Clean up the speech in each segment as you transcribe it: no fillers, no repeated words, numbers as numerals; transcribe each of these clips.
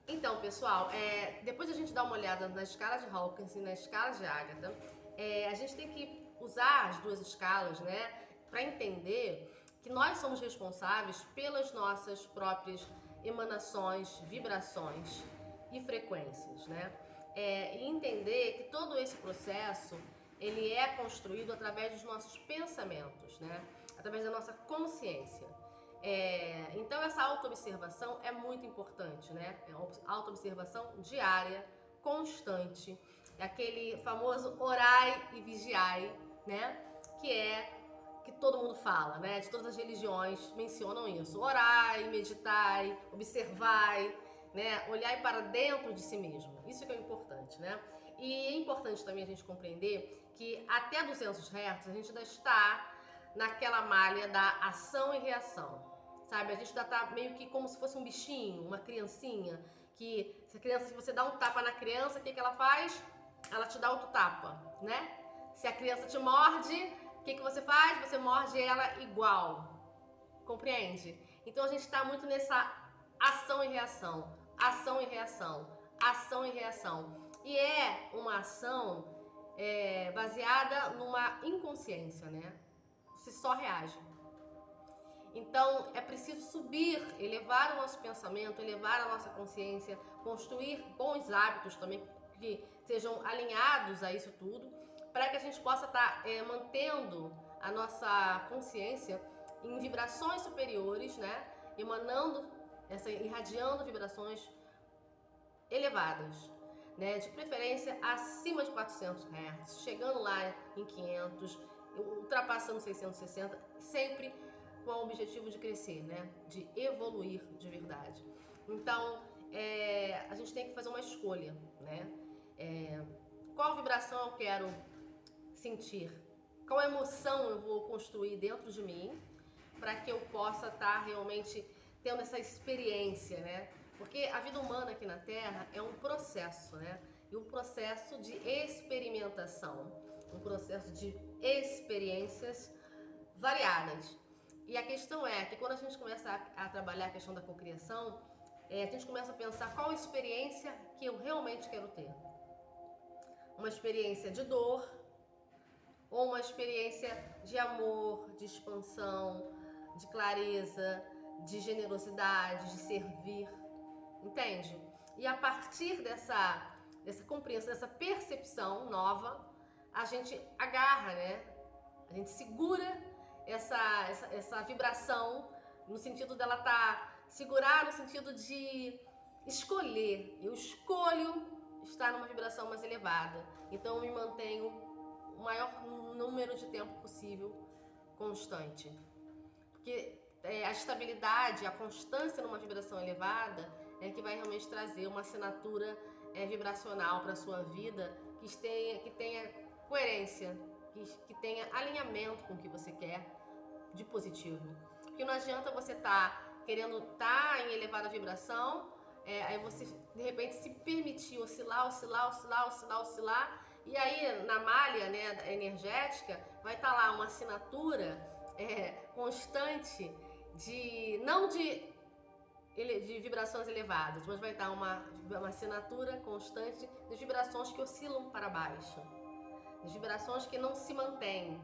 Então, pessoal, depois a gente dar uma olhada na escala de Hawkins e na escala de Agatha, a gente tem que usar as duas escalas, né, para entender que nós somos responsáveis pelas nossas próprias emanações, vibrações e frequências, né? E entender que todo esse processo ele é construído através dos nossos pensamentos, né? Através da nossa consciência. Então essa autoobservação é muito importante, né? É uma autoobservação diária, constante, é aquele famoso orai e vigiai, né? Que todo mundo fala, né? De todas as religiões mencionam isso. Orai, meditai, observai, né? Olhai para dentro de si mesmo. Isso que é importante, né? E é importante também a gente compreender que até 200 Hz a gente ainda está naquela malha da ação e reação. Sabe, a gente ainda tá meio que como se fosse um bichinho, uma criancinha, que se você dá um tapa na criança, o que ela faz? Ela te dá outro tapa, né? Se a criança te morde, o que você faz? Você morde ela igual. Compreende? Então a gente está muito nessa ação e reação, ação e reação, ação e reação. E é uma ação baseada numa inconsciência, né? Você só reage. Então é preciso subir, elevar o nosso pensamento, elevar a nossa consciência, construir bons hábitos também que sejam alinhados a isso tudo, para que a gente possa estar mantendo a nossa consciência em vibrações superiores, né? Irradiando vibrações elevadas, né? De preferência acima de 400 Hz, chegando lá em 500, ultrapassando 660, sempre com o objetivo de crescer, né? De evoluir de verdade. Então, a gente tem que fazer uma escolha, né? Qual vibração eu quero sentir? Qual emoção eu vou construir dentro de mim para que eu possa estar realmente tendo essa experiência, né? Porque a vida humana aqui na Terra é um processo, né? E um processo de experimentação, um processo de experiências variadas. E a questão é que quando a gente começa a trabalhar a questão da cocriação, a gente começa a pensar qual experiência que eu realmente quero ter. Uma experiência de dor ou uma experiência de amor, de expansão, de clareza, de generosidade, de servir, entende? E a partir dessa compreensão, dessa percepção nova, a gente agarra, né? A gente segura essa vibração no sentido dela segurar no sentido de escolher. Eu escolho estar numa vibração mais elevada. Então eu me mantenho o maior número de tempo possível constante. Porque a estabilidade, a constância numa vibração elevada é que vai realmente trazer uma assinatura vibracional para a sua vida que tenha coerência, que tenha alinhamento com o que você quer de positivo. Porque não adianta você estar querendo estar em elevada vibração, aí você de repente se permitir oscilar, e aí na malha, né, energética vai estar lá uma assinatura constante não de vibrações elevadas, mas vai estar uma assinatura constante de vibrações que oscilam para baixo, de vibrações que não se mantêm,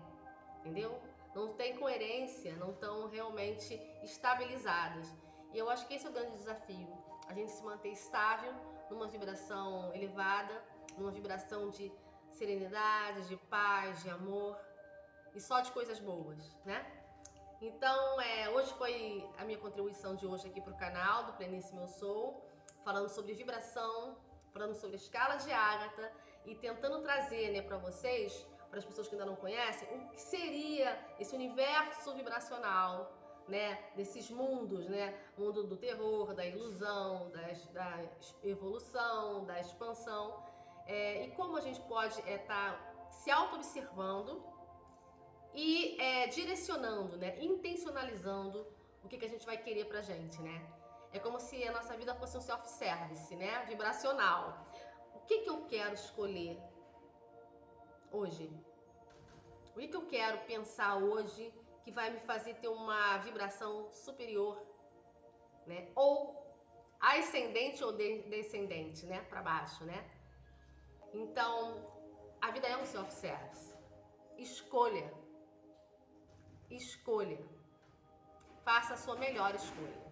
entendeu? Não tem coerência, não estão realmente estabilizadas. E eu acho que esse é o grande desafio, a gente se manter estável numa vibração elevada, numa vibração de serenidade, de paz, de amor e só de coisas boas, né? Então, hoje foi a minha contribuição de hoje aqui para o canal do Pleníssimo Eu Sou, falando sobre vibração, falando sobre escalas de Agatha e tentando trazer, né, para vocês, para as pessoas que ainda não conhecem, o que seria esse universo vibracional, né, desses mundos, né, o mundo do terror, da ilusão, da evolução, da expansão, e como a gente pode estar se auto-observando e direcionando, né, intencionalizando o que a gente vai querer pra gente, né? É como se a nossa vida fosse um self-service, né, vibracional. O que eu quero escolher hoje? O que eu quero pensar hoje que vai me fazer ter uma vibração superior, né? Ou ascendente ou descendente, né? Para baixo, né? Então, a vida é um self-service. Escolha. Escolha. Faça a sua melhor escolha.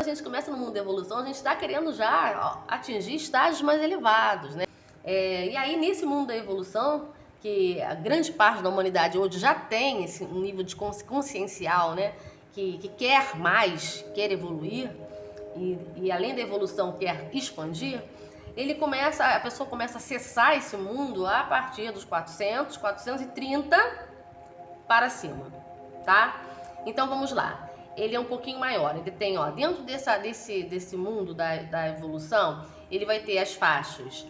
A gente começa no mundo da evolução, a gente está querendo já atingir estágios mais elevados, né? E aí, nesse mundo da evolução, que a grande parte da humanidade hoje já tem um nível de consciencial, né? Que quer mais, quer evoluir, e além da evolução quer expandir, a pessoa começa a acessar esse mundo a partir dos 400, 430 para cima, tá? Então vamos lá. Ele é um pouquinho maior, ele tem, ó, dentro desse mundo da evolução, ele vai ter as faixas,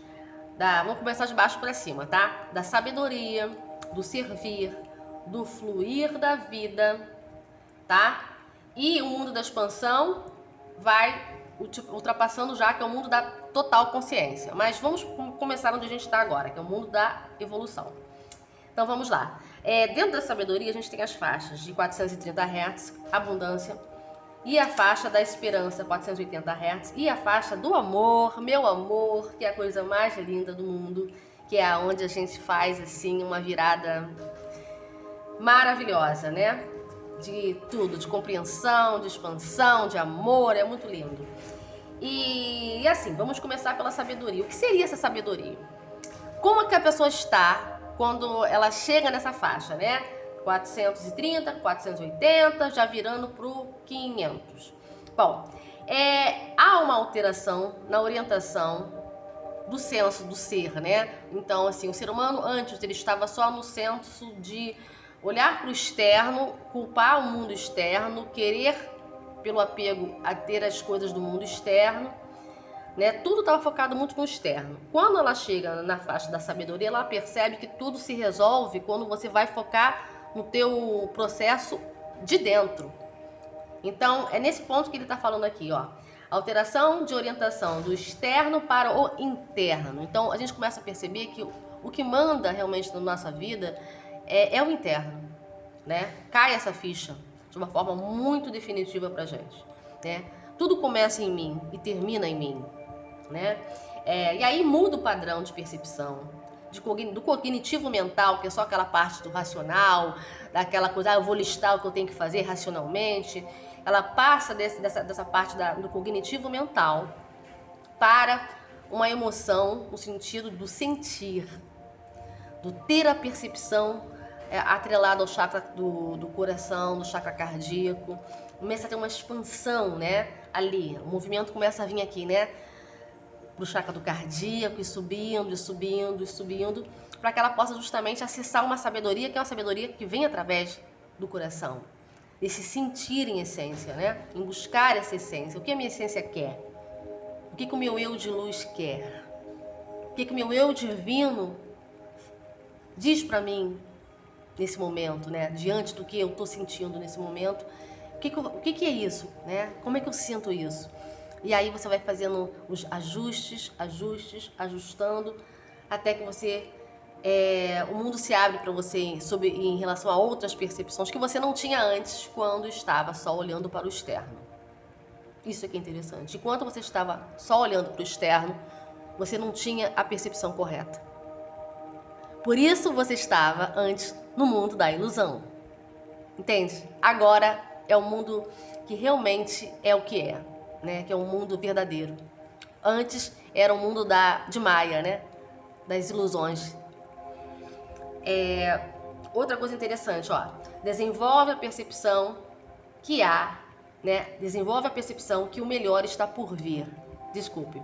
vamos começar de baixo para cima, tá? Da sabedoria, do servir, do fluir da vida, tá? E o mundo da expansão vai ultrapassando já, que é o mundo da total consciência. Mas vamos começar onde a gente está agora, que é o mundo da evolução. Então vamos lá. Dentro da sabedoria a gente tem as faixas de 430 Hz, abundância, e a faixa da esperança, 480 Hz, e a faixa do amor, meu amor, que é a coisa mais linda do mundo, que é onde a gente faz assim uma virada maravilhosa, né? De tudo, de compreensão, de expansão, de amor, é muito lindo. E assim, vamos começar pela sabedoria. O que seria essa sabedoria? Como é que a pessoa está quando ela chega nessa faixa, né? 430, 480, já virando pro 500. Bom, há uma alteração na orientação do senso do ser, né? Então, assim, o ser humano antes ele estava só no senso de olhar para o externo, culpar o mundo externo, querer pelo apego a ter as coisas do mundo externo, né? Tudo estava focado muito no externo. Quando ela chega na faixa da sabedoria, ela percebe que tudo se resolve quando você vai focar no teu processo de dentro. Então, é nesse ponto que ele está falando aqui, ó. Alteração de orientação do externo para o interno. Então, a gente começa a perceber que o que manda realmente na nossa vida é o interno, né? Cai essa ficha de uma forma muito definitiva pra gente, né? Tudo começa em mim e termina em mim, né? E aí muda o padrão de percepção, do cognitivo mental, que é só aquela parte do racional, daquela coisa, eu vou listar o que eu tenho que fazer racionalmente. Ela passa dessa parte do cognitivo mental para uma emoção no sentido do sentir, do ter a percepção atrelada ao chakra do coração, do chakra cardíaco. Começa a ter uma expansão, né? Ali, o movimento começa a vir aqui, né? Pro chakra do cardíaco, e subindo, e subindo, e subindo, para que ela possa justamente acessar uma sabedoria, que é uma sabedoria que vem através do coração. Esse sentir em essência, né? Em buscar essa essência. O que a minha essência quer? O que o meu eu de luz quer? O que o meu eu divino diz para mim nesse momento, né? Diante do que eu estou sentindo nesse momento. O que é isso, né? Como é que eu sinto isso? E aí você vai fazendo os ajustes, ajustando, até que o mundo se abre para você em relação a outras percepções que você não tinha antes quando estava só olhando para o externo. Isso é que é interessante. Enquanto você estava só olhando para o externo, você não tinha a percepção correta. Por isso você estava antes no mundo da ilusão. Entende? Agora é o mundo que realmente é o que é, né? Que é um mundo verdadeiro. Antes era o mundo de Maia, né? Das ilusões. Outra coisa interessante, ó. Desenvolve a percepção que há, né? Desenvolve a percepção que o melhor está por vir. Desculpe.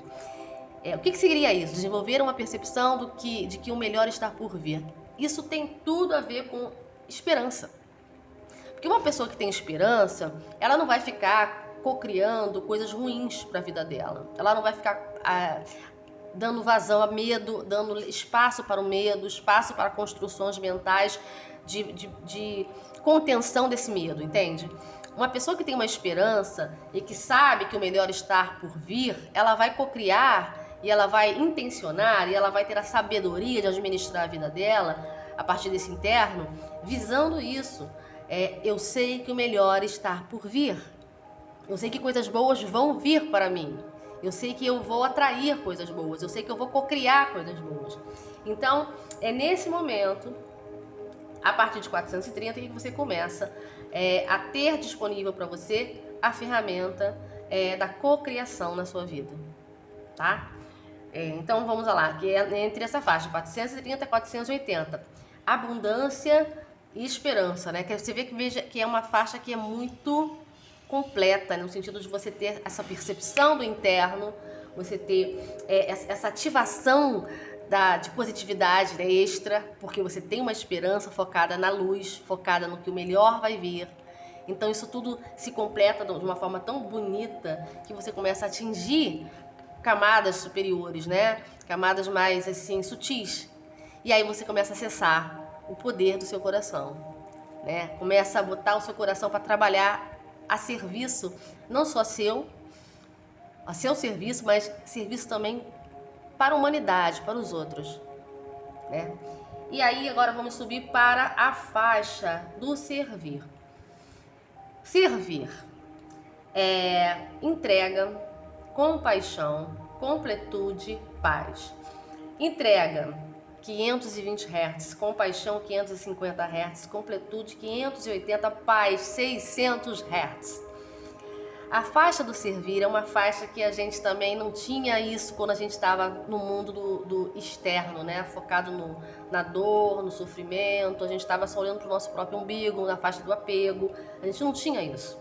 O que seria isso? Desenvolver uma percepção de que o melhor está por vir. Isso tem tudo a ver com esperança. Porque uma pessoa que tem esperança, ela não vai ficar cocriando coisas ruins para a vida dela. Ela não vai ficar dando vazão a medo, dando espaço para o medo, espaço para construções mentais de contenção desse medo, entende? Uma pessoa que tem uma esperança e que sabe que o melhor está por vir, ela vai cocriar e ela vai intencionar e ela vai ter a sabedoria de administrar a vida dela a partir desse interno, visando isso. Eu sei que o melhor está por vir. Eu sei que coisas boas vão vir para mim. Eu sei que eu vou atrair coisas boas. Eu sei que eu vou cocriar coisas boas. Então, é nesse momento, a partir de 430, que você começa a ter disponível para você a ferramenta da cocriação na sua vida, tá? Então, vamos lá, que é entre essa faixa, 430 e 480. Abundância e esperança, né? Que você vê que é uma faixa que é muito completa, né? No sentido de você ter essa percepção do interno, você ter essa ativação de positividade, né, extra, porque você tem uma esperança focada na luz, focada no que o melhor vai vir. Então isso tudo se completa de uma forma tão bonita que você começa a atingir camadas superiores, né? Camadas mais assim sutis. E aí você começa a acessar o poder do seu coração, né? Começa a botar o seu coração para trabalhar a serviço, não só a seu serviço, mas serviço também para a humanidade, para os outros, né? E aí agora vamos subir para a faixa do servir. Servir é entrega, compaixão, completude, paz. Entrega 520 Hz, compaixão 550 Hz, completude 580, paz 600 Hz. A faixa do servir é uma faixa que a gente também não tinha isso quando a gente estava no mundo do externo, né? Focado na dor, no sofrimento, a gente estava só olhando para o nosso próprio umbigo, na faixa do apego, a gente não tinha isso,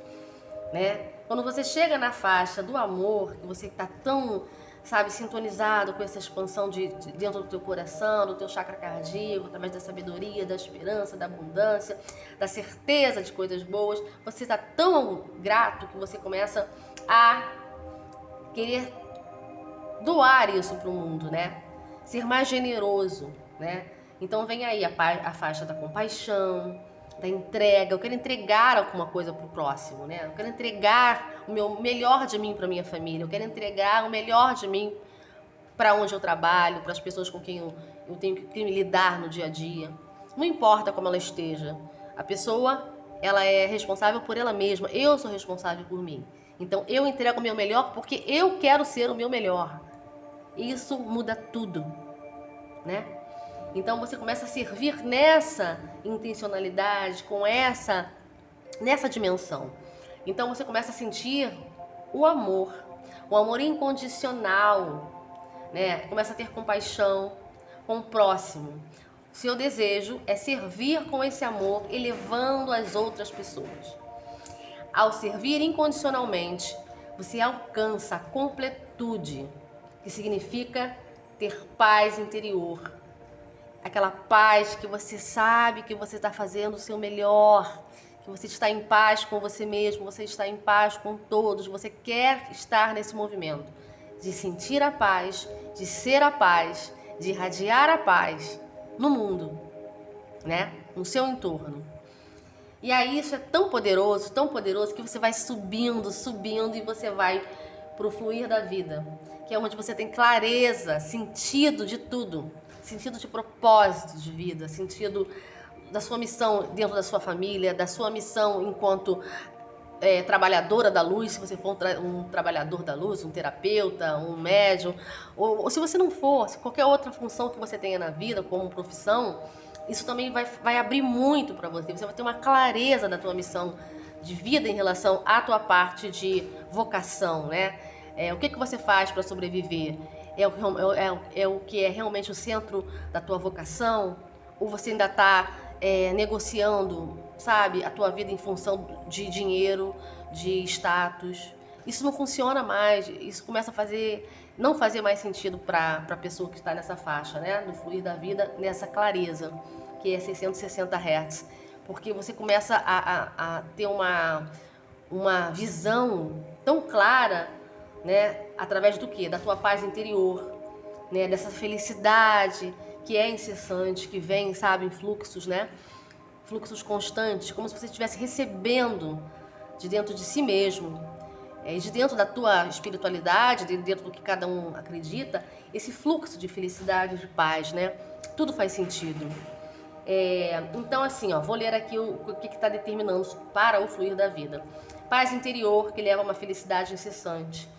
né? Quando você chega na faixa do amor, que você está tão, sabe, sintonizado com essa expansão dentro do teu coração, do teu chakra cardíaco, através da sabedoria, da esperança, da abundância, da certeza de coisas boas, você está tão grato que você começa a querer doar isso para o mundo, né? Ser mais generoso, né? Então vem aí a faixa da compaixão, da entrega. Eu quero entregar alguma coisa pro próximo, né? Eu quero entregar o melhor de mim para minha família. Eu quero entregar o melhor de mim para onde eu trabalho, para as pessoas com quem eu tenho que me lidar no dia a dia. Não importa como ela esteja. A pessoa, ela é responsável por ela mesma. Eu sou responsável por mim. Então eu entrego o meu melhor porque eu quero ser o meu melhor. Isso muda tudo, né? Então você começa a servir nessa intencionalidade, nessa dimensão. Então você começa a sentir o amor incondicional, né? Começa a ter compaixão com o próximo. Seu desejo é servir com esse amor, elevando as outras pessoas. Ao servir incondicionalmente, você alcança a completude, que significa ter paz interior. Aquela paz que você sabe que você está fazendo o seu melhor, que você está em paz com você mesmo, você está em paz com todos, você quer estar nesse movimento de sentir a paz, de ser a paz, de irradiar a paz no mundo, né? No seu entorno. E aí isso é tão poderoso que você vai subindo e você vai pro fluir da vida, que é onde você tem clareza, sentido de tudo. Sentido de propósito de vida, sentido da sua missão dentro da sua família, da sua missão enquanto trabalhadora da luz, se você for um trabalhador da luz, um terapeuta, um médium, ou se você não for, se qualquer outra função que você tenha na vida como profissão, isso também vai abrir muito para você. Você vai ter uma clareza da tua missão de vida em relação à tua parte de vocação, né? O que você faz para sobreviver? É o que é realmente o centro da tua vocação? Ou você ainda está negociando, sabe, a tua vida em função de dinheiro, de status? Isso não funciona mais, isso começa a não fazer mais sentido para a pessoa que está nessa faixa, né, do fluir da vida, nessa clareza, que é 660 Hz. Porque você começa a ter uma visão tão clara, né, através do quê? Da tua paz interior, né, dessa felicidade que é incessante, que vem, sabe, em fluxos, né, fluxos constantes, como se você estivesse recebendo de dentro de si mesmo, de dentro da tua espiritualidade, de dentro do que cada um acredita, esse fluxo de felicidade, de paz, né, tudo faz sentido. Então assim, vou ler aqui o que está determinando para o fluir da vida. paz interior que leva a uma felicidade incessante.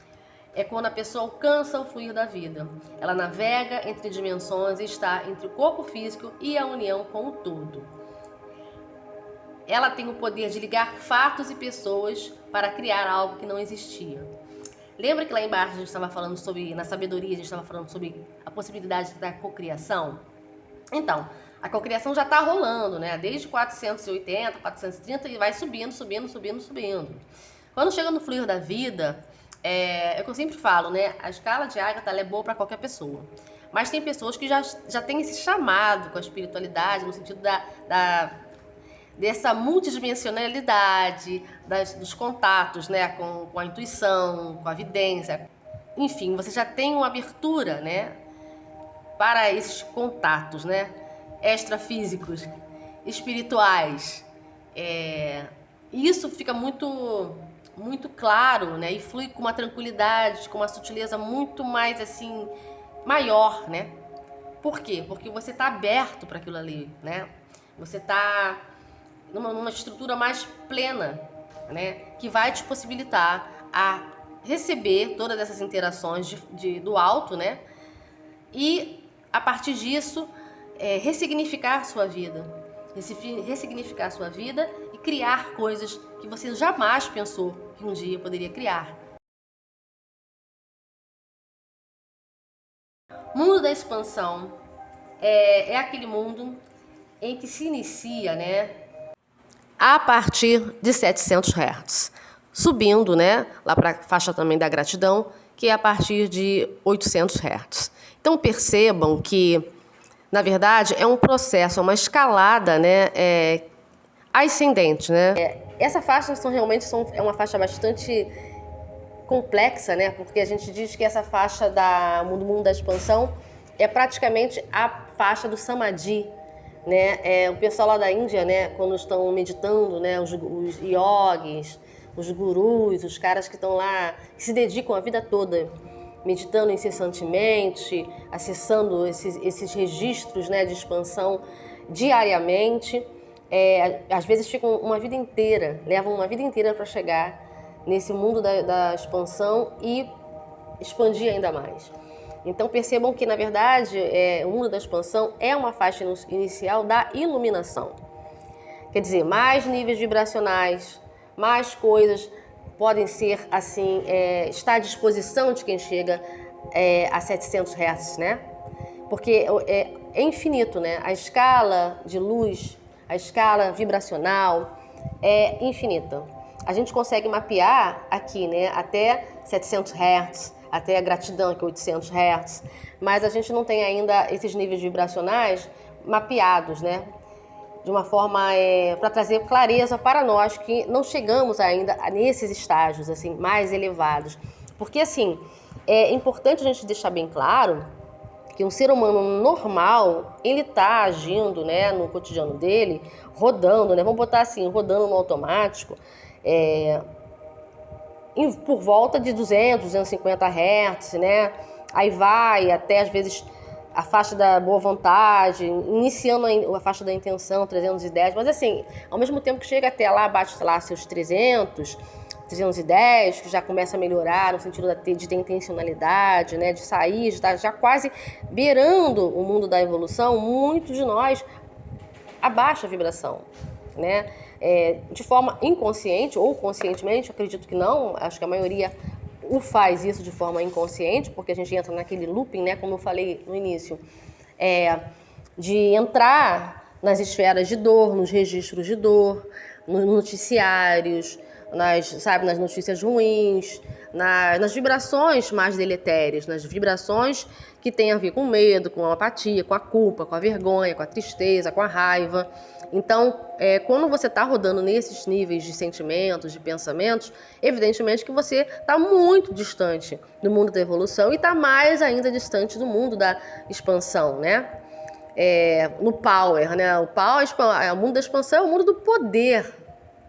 É quando a pessoa alcança o fluir da vida. Ela navega entre dimensões e está entre o corpo físico e a união com o todo. Ela tem o poder de ligar fatos e pessoas para criar algo que não existia. Lembra que lá embaixo a gente estava falando sobre, na sabedoria, a gente estava falando sobre a possibilidade da cocriação? Então, a cocriação já está rolando, né? Desde 480, 430 e vai subindo. Quando chega no fluir da vida, é o que eu sempre falo, né? A escala de Ágata ela é boa para qualquer pessoa. Mas tem pessoas que já têm esse chamado com a espiritualidade, no sentido dessa multidimensionalidade, dos contatos, né? Com a intuição, com a vidência. Enfim, você já tem uma abertura, né? Para esses contatos, né? Extrafísicos, espirituais. Isso fica muito claro, né? E flui com uma tranquilidade, com uma sutileza muito mais assim, maior, né? Por quê? Porque você está aberto para aquilo ali, né? Você está numa estrutura mais plena, né? Que vai te possibilitar a receber todas essas interações do alto, né? E a partir disso, ressignificar a sua vida. Ressignificar a sua vida e criar coisas que você jamais pensou que um dia poderia criar. Mundo da expansão é aquele mundo em que se inicia, né, a partir de 700 Hz, subindo, né, lá para a faixa também da gratidão, que é a partir de 800 Hz. Então percebam que, na verdade, é um processo, é uma escalada, né, ascendente, né? Essa faixa é uma faixa bastante complexa, né? Porque a gente diz que essa faixa do mundo da expansão é praticamente a faixa do Samadhi, né? O pessoal lá da Índia, né, quando estão meditando, né, os yogis, os gurus, os caras que estão lá, que se dedicam a vida toda meditando incessantemente, acessando esses registros, né, de expansão diariamente, às vezes ficam levam uma vida inteira para chegar nesse mundo da expansão e expandir ainda mais. Então percebam que, na verdade, o mundo da expansão é uma faixa inicial da iluminação. Quer dizer, mais níveis vibracionais, mais coisas podem ser, assim, estar à disposição de quem chega a 700 Hz, né? Porque é infinito, né? A escala de luz, a escala vibracional é infinita. A gente consegue mapear aqui, né, até 700 Hz, até a gratidão, que é 800 Hz, mas a gente não tem ainda esses níveis vibracionais mapeados, né? De uma forma para trazer clareza para nós que não chegamos ainda nesses estágios assim mais elevados. Porque assim, é importante a gente deixar bem claro que um ser humano normal, ele está agindo, né, no cotidiano dele, rodando, né, vamos botar assim, rodando no automático, por volta de 200, 250 Hz, né? Aí vai até, às vezes, a faixa da boa vontade, iniciando a faixa da intenção, 310, mas assim, ao mesmo tempo que chega até lá, bate lá seus 300, 310, que já começa a melhorar no sentido de ter intencionalidade, né? De sair, de estar já quase beirando o mundo da evolução, muitos de nós abaixa a vibração, né? De forma inconsciente ou conscientemente, acredito que não, acho que a maioria faz isso de forma inconsciente, porque a gente entra naquele looping, né, como eu falei no início, de entrar nas esferas de dor, nos registros de dor, nos noticiários, nas notícias ruins, nas vibrações mais deletérias, nas vibrações que têm a ver com o medo, com a apatia, com a culpa, com a vergonha, com a tristeza, com a raiva. Então, quando você está rodando nesses níveis de sentimentos, de pensamentos, evidentemente que você está muito distante do mundo da evolução e está mais ainda distante do mundo da expansão, né? No power, né? O mundo da expansão é o mundo do poder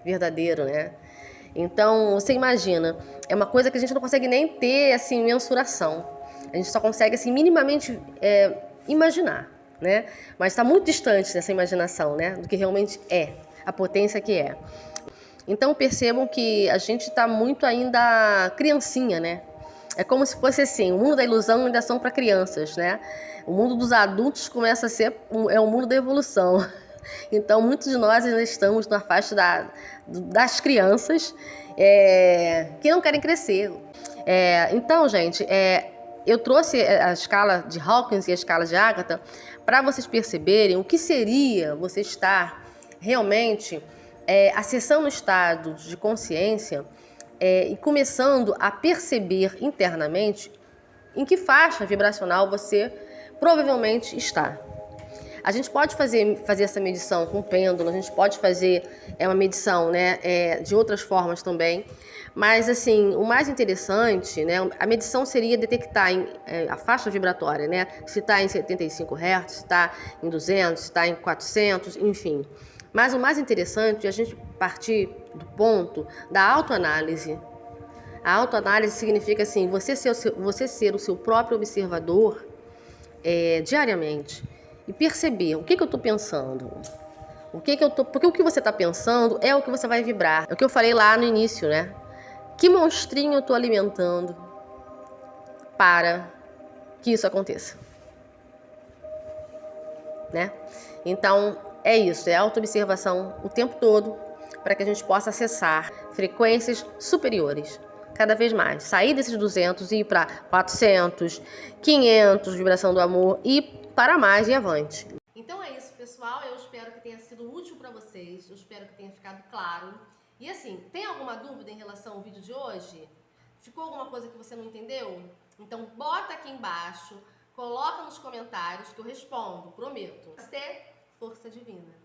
verdadeiro, né? Então, você imagina, é uma coisa que a gente não consegue nem ter, assim, mensuração. A gente só consegue, assim, minimamente imaginar, né? Mas está muito distante dessa imaginação, né? Do que realmente é, a potência que é. Então percebam que a gente está muito ainda criancinha, né? É como se fosse assim, o mundo da ilusão ainda são para crianças, né? O mundo dos adultos começa a ser o mundo da evolução. Então muitos de nós ainda estamos na faixa das crianças que não querem crescer. Então, gente, eu trouxe a escala de Hawkins e a escala de Agatha para vocês perceberem o que seria você estar realmente acessando o estado de consciência e começando a perceber internamente em que faixa vibracional você provavelmente está. A gente pode fazer essa medição com pêndulo, a gente pode fazer uma medição, né, de outras formas também, mas assim, o mais interessante, né, a medição seria detectar a faixa vibratória, né, se está em 75 Hz, se está em 200, se está em 400, enfim. Mas o mais interessante é a gente partir do ponto da autoanálise. A autoanálise significa assim, você ser o seu próprio observador diariamente e perceber o que eu estou pensando, porque o que você está pensando é o que você vai vibrar. É o que eu falei lá no início, né? Que monstrinho eu estou alimentando para que isso aconteça, né? Então é isso, é autoobservação o tempo todo para que a gente possa acessar frequências superiores. Cada vez mais, sair desses 200 e ir para 400, 500, vibração do amor e para mais e avante. Então é isso, pessoal. Eu espero que tenha sido útil para vocês. Eu espero que tenha ficado claro. E assim, tem alguma dúvida em relação ao vídeo de hoje? Ficou alguma coisa que você não entendeu? Então bota aqui embaixo, coloca nos comentários que eu respondo, prometo. Ter força divina.